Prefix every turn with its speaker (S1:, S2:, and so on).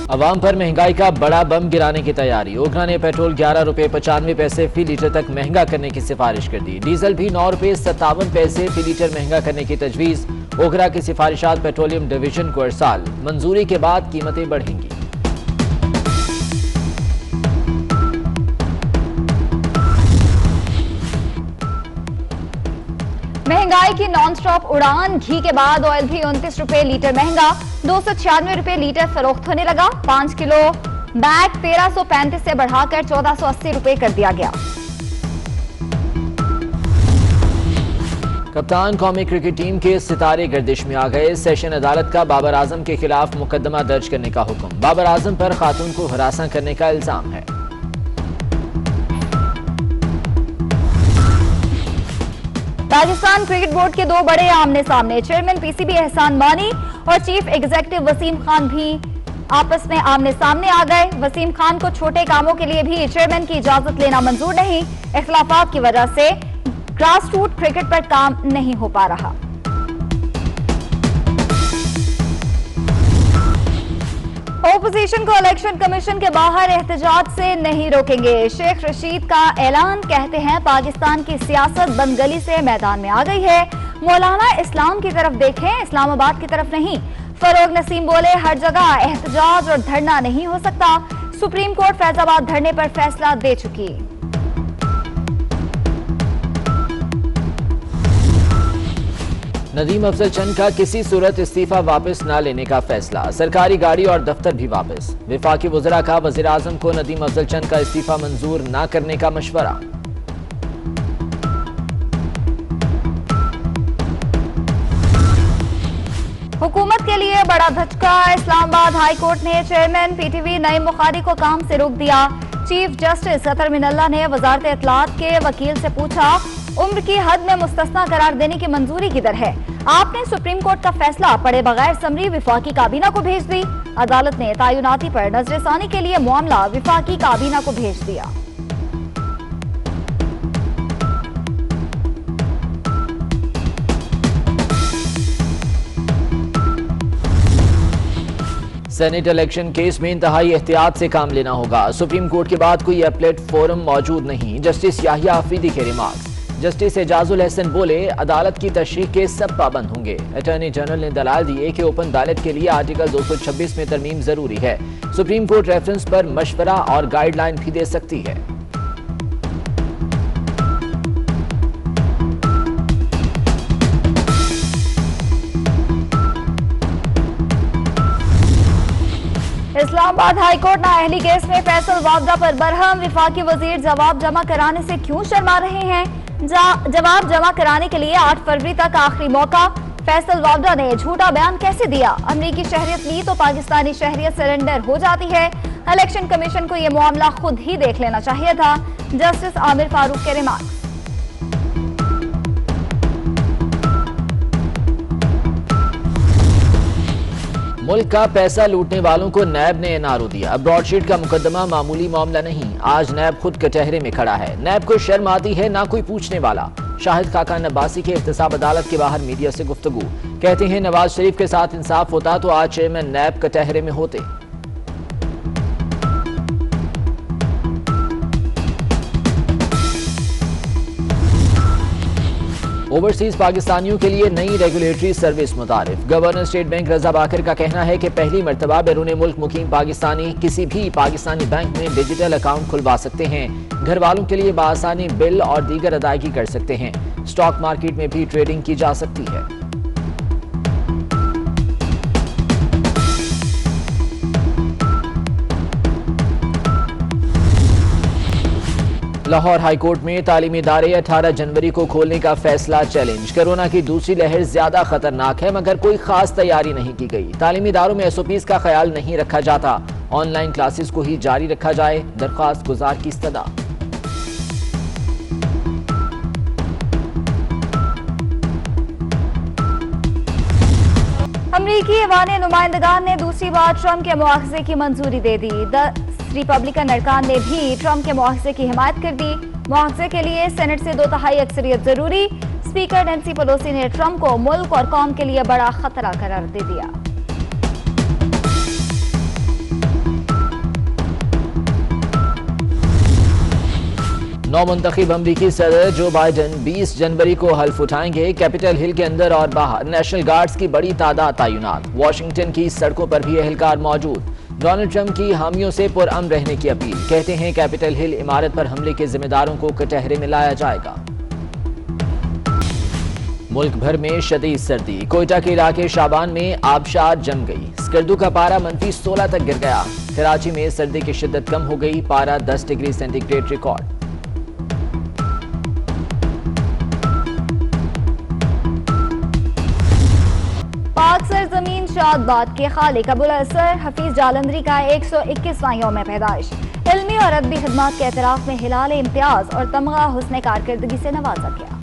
S1: अवाम पर महंगाई का बड़ा बम गिराने की तैयारी। ओखला ने पेट्रोल 11 रुपए 95 पैसे फी लीटर तक महंगा करने की सिफारिश कर दी। डीजल भी 9 रुपए 57 पैसे फी लीटर महंगा करने की तजवीज। ओखला की सिफारिशात पेट्रोलियम डिवीजन को अरसाल। मंजूरी के बाद कीमतें बढ़ेंगी।
S2: महंगाई की नॉन स्टॉप उड़ान। घी के बाद ऑयल भी 29 रुपए लीटर महंगा, 296 रुपए लीटर फरोख्त होने लगा। 5 किलो बैग 1335 से बढ़ाकर 1480 रुपए कर दिया गया।
S1: कप्तान कौमी क्रिकेट टीम के सितारे गर्दिश में आ गए। सेशन अदालत का बाबर आजम के खिलाफ मुकदमा दर्ज करने का हुक्म। बाबर आजम पर खातून को हरासा करने का इल्जाम है।
S2: पाकिस्तान क्रिकेट बोर्ड के दो बड़े आमने सामने। चेयरमैन पीसीबी एहसान मानी और चीफ एग्जीक्यूटिव वसीम खान भी आपस में आमने सामने आ गए। वसीम खान को छोटे कामों के लिए भी चेयरमैन की इजाजत लेना मंजूर नहीं। इख्तिलाफात की वजह से ग्रास रूट क्रिकेट पर काम नहीं हो पा रहा। ओपोजिशन को इलेक्शन कमीशन के बाहर एहतजाज से नहीं रोकेंगे। शेख रशीद का ऐलान। कहते हैं पाकिस्तान की सियासत बंदगली से मैदान में आ गई है। मौलाना इस्लाम की तरफ देखें, इस्लामाबाद की तरफ नहीं। फरोग नसीम बोले हर जगह एहतजाज और धरना नहीं हो सकता। सुप्रीम कोर्ट फैजाबाद धरने पर फैसला दे चुकी।
S1: नदीम अफजल चंद का किसी सूरत इस्तीफा वापस न लेने का फैसला। सरकारी गाड़ी और दफ्तर भी वापस। विफाकी वज़रा का वज़ीर आज़म को नदीम अफजल चंद का इस्तीफा मंजूर न करने का मशवरा।
S2: हुकूमत के लिए बड़ा धचका। इस्लामाबाद हाई कोर्ट ने चेयरमैन पीटीवी नईम बुखारी को काम से रोक दिया। चीफ जस्टिस अतर मिनल्ला ने वजारत इत्तलात के वकील से पूछा, उम्र की हद में मुस्तस्ना करार देने की मंजूरी किधर है? आपने सुप्रीम कोर्ट का फैसला पढ़े बगैर समरी विफाकी काबीना को भेज दी। अदालत ने तयनाती पर नजरसानी के लिए मामला विफाकी काबीना को भेज दिया।
S1: सेनेट इलेक्शन केस में इंतहाई एहतियात से काम लेना होगा। सुप्रीम कोर्ट के बाद कोई अपीलेट फोरम मौजूद नहीं। जस्टिस याहिया अफरीदी के रिमार्क्स। जस्टिस एजाजुल हसन बोले अदालत की तशरीह के सब पाबंद होंगे। अटॉर्नी जनरल ने दलाल दिए कि ओपन अदालत के लिए आर्टिकल 226 में तरमीम जरूरी है। सुप्रीम कोर्ट रेफरेंस पर मशवरा और गाइडलाइन भी दे सकती है।
S2: इस्लामाबाद हाईकोर्ट नाअहली केस में फैसल वावदा पर बरहम। विफाकी वजीर जवाब जमा कराने से क्यों शर्मा रहे हैं? जवाब जमा कराने के लिए 8 फरवरी तक आखिरी मौका। फैसल वावदा ने झूठा बयान कैसे दिया? अमरीकी शहरियत ली तो पाकिस्तानी शहरियत सरेंडर हो जाती है। इलेक्शन कमीशन को यह मामला खुद ही देख लेना चाहिए था। जस्टिस आमिर फारूक के रिमार्क।
S1: मुल्क का पैसा लूटने वालों को नैब ने एनआरओ दिया। ब्रॉडशीट का मुकदमा मामूली मामला नहीं। आज नैब खुद कटहरे में खड़ा है। नैब को शर्म आती है ना कोई पूछने वाला। शाहिद खाकान अब्बासी के एहतसाब अदालत के बाहर मीडिया से गुफ्तगू। कहते हैं नवाज शरीफ के साथ इंसाफ होता तो आज चेयरमैन नैब कटहरे में होते। ओवरसीज पाकिस्तानियों के लिए नई रेगुलेटरी सर्विस मुतारिफ। Governor state bank Raza Baqir का कहना है कि पहली मर्तबा बैरून मुल्क मुकीम पाकिस्तानी किसी भी पाकिस्तानी बैंक में डिजिटल अकाउंट खुलवा सकते हैं। घर वालों के लिए बआसानी बिल और दीगर अदायगी कर सकते हैं। स्टॉक मार्केट में भी ट्रेडिंग की जा सकती है। लाहौर हाईकोर्ट में तालीमी इदारे 18 जनवरी को खोलने का फैसला चैलेंज। कोरोना की दूसरी लहर ज्यादा खतरनाक है मगर कोई खास तैयारी नहीं की गई। तालीमी इदारों में एसओपीज का ख्याल नहीं रखा जाता। ऑनलाइन क्लासेस को ही जारी रखा जाए। दरख्वास्त गुजार की इस्तदा।
S2: अमरीकी ऐवान नुमाइंदगान ने दूसरी बार ट्रंप के मुआवजे की मंजूरी दे दी। रिपब्लिकन अरकान ने भी ट्रंप के मुआवजे की हिमायत कर दी। मुआवजे के लिए सेनेट से 2/3 अक्सरियत जरूरी। स्पीकर नैंसी पेलोसी ने ट्रंप को मुल्क और कौम के लिए बड़ा खतरा करार दे दिया।
S1: नौमुंतखब अमरीकी सदर जो बाइडन 20 जनवरी को हल्फ उठाएंगे। कैपिटल हिल के अंदर और बाहर नेशनल गार्ड्स की बड़ी तादाद तैनात। वॉशिंगटन की सड़कों पर भी एहलकार मौजूद। डोनाल्ड ट्रंप की हामियों से पुरअमन रहने की अपील। कहते हैं कैपिटल हिल इमारत पर हमले के जिम्मेदारों को कटहरे में लाया जाएगा। मुल्क भर में शदीद सर्दी। कोयटा के इलाके शाबान में आबशार जम गई। स्कर्दू का पारा -16 तक गिर गया। कराची में सर्दी की शिद्दत कम हो गई। पारा 10 डिग्री सेंटीग्रेड रिकॉर्ड।
S2: पाक सरजमीन शादबाद के खालिक अबुल असर हफीज जालंधरी का 121वां यौम पैदाइश। इल्मी और अदबी खिदमात के एतराफ में हिलाल इम्तियाज और तमगा हुस्न कारकर्दगी से नवाजा गया।